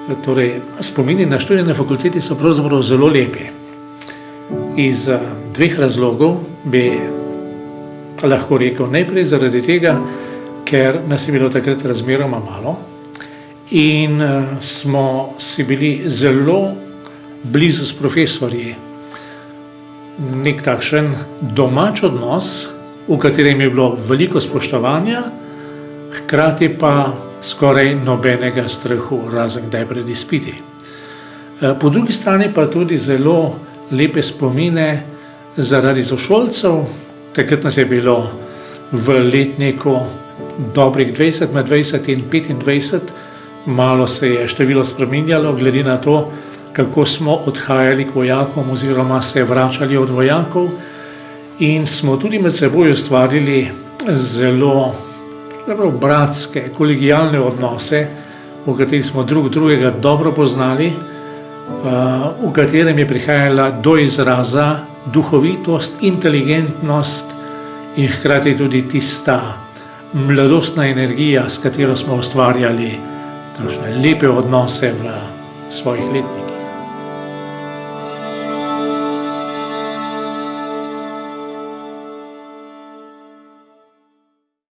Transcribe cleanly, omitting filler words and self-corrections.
Torej, spomini na študij na fakulteti so pravzaprav zelo lepi. Iz dveh razlogov bi lahko rekel. Najprej zaradi tega, ker nas je bilo takrat razmeroma malo in smo si bili zelo blizu s profesorji. Nek takšen domač odnos, v katerem je bilo veliko spoštovanja, hkrati pa skoraj nobenega strahu, razen kdaj pred izpiti. Po drugi strani pa tudi zelo lepe spomine zaradi sošolcev. Takrat nas je bilo v letniku dobrih 20, med 20 in 25. Malo se je število spreminjalo, glede na to, kako smo odhajali k vojakom oziroma se vračali od vojakov, in smo tudi med seboj ustvarili zelo bratske, kolegijalne odnose, v katerih smo drug drugega dobro poznali, v katerem je prihajala do izraza duhovitost, inteligentnost in hkrati tudi tista mladostna energija, s katero smo ustvarjali takšne lepe odnose v svojih letnikih.